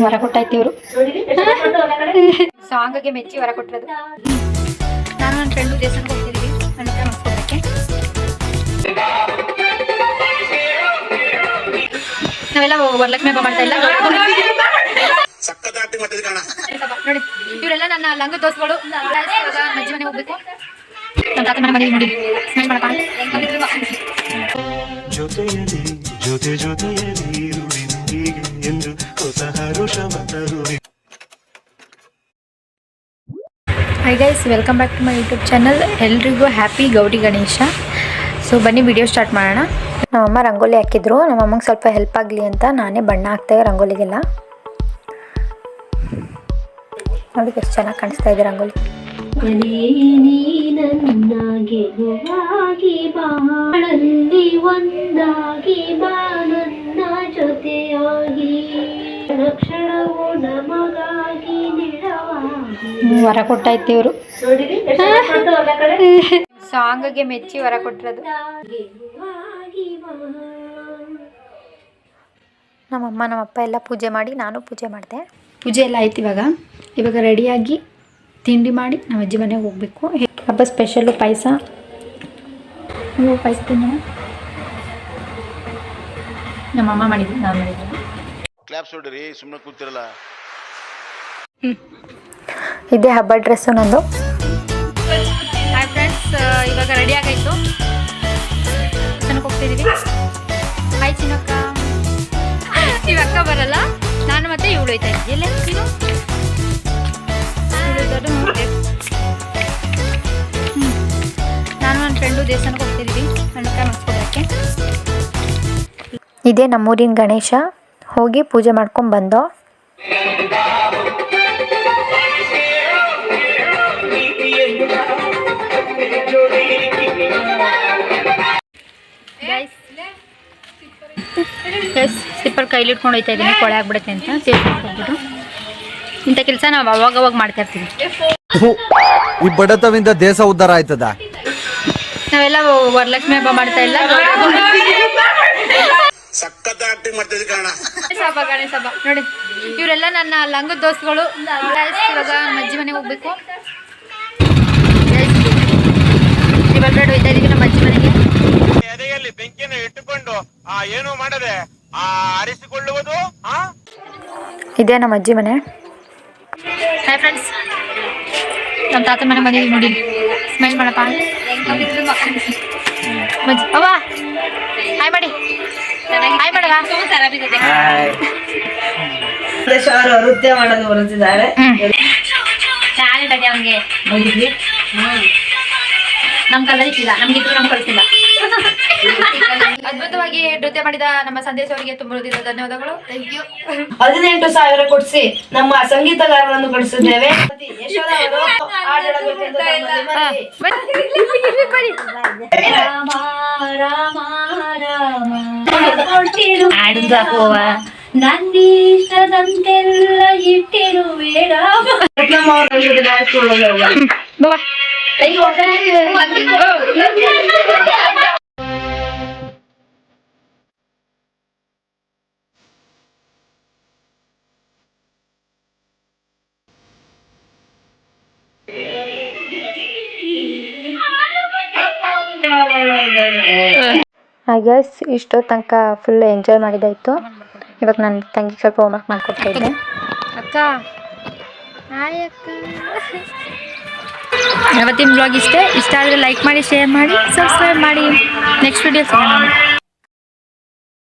ವರ ಕೊಟ್ಟಾಯ್ತು ಇವರು ಸಾಂಗ್ಗೆ ಮೆಚ್ಚಿ ವರ ಕೊಟ್ಟಿರೋದು. ನಾನು ನನ್ನ ಫ್ರೆಂಡು ದೇವಸ್ಥಾನಕ್ಕೆ ಹೋಗ್ತಿದ್ದೀವಿ ನನ್ನ ಮಸ್ಕೋಬೇಕು. ನಾವೆಲ್ಲ ವರಲಕ್ಷ್ಮಿ ಹಬ್ಬ ಮಾಡ್ತಾ ಇಲ್ಲ ನೋಡಿ. ಇವರೆಲ್ಲ ನನ್ನ ಲಂಗ ದೋಸ್ಗಳು. ಅಜ್ಜಿ ಮನೆ ಹೋಗ್ಬೇಕು, ನಮ್ಮ ತಾತ ಮನೆ ಮನೆಗೆ ನೋಡಿ ಸ್ಮೆಲ್ ಮಾಡಪ್ಪ. Hi guys, welcome back to my YouTube channel. ಎಲ್ರಿಗೂ ಹ್ಯಾಪಿ ಗೌರಿ ಗಣೇಶ. ಸೊ ಬನ್ನಿ ವಿಡಿಯೋ ಸ್ಟಾರ್ಟ್ ಮಾಡೋಣ. ನಮ್ಮಮ್ಮ ರಂಗೋಲಿ ಹಾಕಿದ್ರು. ನಮ್ಮಮ್ಮಗೆ ಸ್ವಲ್ಪ ಹೆಲ್ಪ್ ಆಗಲಿ ಅಂತ ನಾನೇ ಬಣ್ಣ ಹಾಕ್ತೇವೆ ರಂಗೋಲಿಗೆಲ್ಲ. ನೋಡಿ ಎಷ್ಟು ಚೆನ್ನಾಗಿ ಕಾಣಿಸ್ತಾ ಇದೆ ರಂಗೋಲಿ. ವರ ಕೊಟ್ಟಾಯ್ತು ಇವರು ಸಾಂಗ್ಗೆ ಮೆಚ್ಚಿ ವರ ಕೊಟ್ಟಿರೋದು. ನಮ್ಮಮ್ಮ ನಮ್ಮಪ್ಪ ಎಲ್ಲ ಪೂಜೆ ಮಾಡಿ ನಾನು ಪೂಜೆ ಮಾಡಿದೆ. ಪೂಜೆ ಎಲ್ಲ ಆಯ್ತು. ಇವಾಗ ರೆಡಿಯಾಗಿ ತಿಂಡಿ ಮಾಡಿ ನಮ್ಮ ಅಜ್ಜಿ ಮನೆಗೆ ಹೋಗ್ಬೇಕು. ಹಬ್ಬ ಸ್ಪೆಷಲ್ಲು ಪಾಯಸ. ನೀವು ಪಾಯಸ ತಿನ್ನೋಣ. ನಮ್ಮಮ್ಮ ಮಾಡಿದ್ವಿ, ನಾನು ಮಾಡಿದ್ವಿ. ಕ್ಲಾಪ್ಸ್ ಹೊಡಿರಿ, ಸುಮ್ಮನೆ ಕೂತಿರಲ್ಲ. ಇದೇ ಹಬ್ಬ ಡ್ರೆಸ್ಸು ನಂದು. ಹಾಯ್ ಫ್ರೆಂಡ್ಸ್, ಇವಾಗ ರೆಡಿ ಆಗಾಯಿತು. ಚೆನ್ನಾಗಿ ಹೋಗ್ತಿದ್ದೀವಿ. ಹಾಯ್ ಚಿನ್ನಕ್ಕ. ಇವಾಗ ಬರಲ್ಲ, ನಾನು ಮತ್ತೆ ಇವಳು ಹೋಯ್ತಾ ಇದ್ದಿ. ಎಲ್ಲ ನೀನು ನಾನು ನನ್ನ ಫ್ರೆಂಡು ದೇವಸ್ಥಾನಕ್ಕೆ ಹೋಗ್ತಿದ್ದೀವಿ ನನ್ನ ಮಸ್ಕೋಬೇಕು. ಇದೇ ನಮ್ಮೂರಿನ ಗಣೇಶ. ಹೋಗಿ ಪೂಜೆ ಮಾಡ್ಕೊಂಡು ಬಂದೋ. ಸ್ಲಿಪ್ಪರ್ ಕೈಲಿ ಇಟ್ಕೊಂಡು ಹೋಗ್ತಾ ಇದ್ದೀನಿ, ಕೊಳೆ ಆಗ್ಬಿಡುತ್ತೆ ಅಂತ ಸೇರ್ಕೊಂಡ್ಬಿಟ್ಟು. ಇಂಥ ಕೆಲಸ ನಾವು ಅವಾಗ ಮಾಡ್ತಾ ಇರ್ತೀವಿ. ಈ ಬಡತವಿಂದ ದೇಶ ಉದ್ಧಾರ ಆಯ್ತದ. ನಾವೆಲ್ಲ ವರಲಕ್ಷ್ಮಿ ಹಬ್ಬ ಮಾಡ್ತಾ ಇಲ್ಲ, ಗಣೇಶ ಹಬ್ಬ ನೋಡಿ. ಇವರೆಲ್ಲ ನನ್ನ ಲಂಗ ದೋಸ್ಗಳು. ಇವಾಗ ನಮ್ಮ ಅಜ್ಜಿ ಮನೆಗೆ ಹೋಗ್ಬೇಕು. ಇವಾಗ ಹೋಯ್ತಾ ಇದೀವಿ ನಮ್ಮ ಅಜ್ಜಿ ಮನೆಗೆ. ಎದೆಯಲ್ಲಿ ಬೆಂಕಿಯನ್ನು ಇಟ್ಟುಕೊಂಡು ಏನು ಮಾಡದೆ ಆರಿಸಿಕೊಳ್ಳುವುದು. ಇದೇ ನಮ್ಮ ಅಜ್ಜಿ ಮನೆ. ಹಾಯ್ ಫ್ರೆಂಡ್ಸ್, ನಮ್ಮ ತಾತ ಮನೆ ಬಂದಿದ್ದೀವಿ ನೋಡಿ. ಸ್ಮೆಲ್ ಮಾಡಪ್ಪ. ಅವ್ವ ಹಾಯ್ ಮಾಡಿ, ಹಾಯ್ ಮಾಡವ. ನೃತ್ಯ ಮಾಡೋದು ಬರುತ್ತಿದ್ದಾರೆ. ಅವನಿಗೆ ನಮ್ ಕಾಲದಲ್ಲಿ ಇಟ್ಟಿಲ್ಲ, ನಮ್ಗಿದ್ರು ನಮ್ಗೆ ಕಳಿಸಿಲ್ಲ. ಅದ್ಭುತವಾಗಿ ನೃತ್ಯ ಮಾಡಿದ ನಮ್ಮ ಸಂದೇಶ ಅವರಿಗೆ ತುಂಬ ಧನ್ಯವಾದಗಳು. Thank you. 18,000 ಕೊಡಿಸಿ ನಮ್ಮ ಸಂಗೀತಗಾರರನ್ನು ಕಳಿಸಿದ್ದೇವೆ. ನಂದಿಷ್ಟದಂತೆಲ್ಲ ಇಟ್ಟಿರುವೇಡ. ಹಾಯ್ ಗೈಸ್, ಇಷ್ಟು ತನಕ ಫುಲ್ ಎಂಜಾಯ್ ಮಾಡಿದಾಯಿತು. ಇವಾಗ ನನ್ನ ತಂಗಿ ಸ್ವಲ್ಪ ಹೋಮ್ವರ್ಕ್ ಮಾಡ್ಕೊಡ್ತಾ ಇದ್ದೆ. ಅಕ್ಕ ಹಾಯ್ ಅಕ್ಕ. ಇವತ್ತಿನ ಬ್ಲಾಗ್ ಇಷ್ಟ ಆದರೆ ಲೈಕ್ ಮಾಡಿ, ಶೇರ್ ಮಾಡಿ, ಸಬ್ಸ್ಕ್ರೈಬ್ ಮಾಡಿ. ನೆಕ್ಸ್ಟ್ ವಿಡಿಯೋ ಸಿಗೋಣ.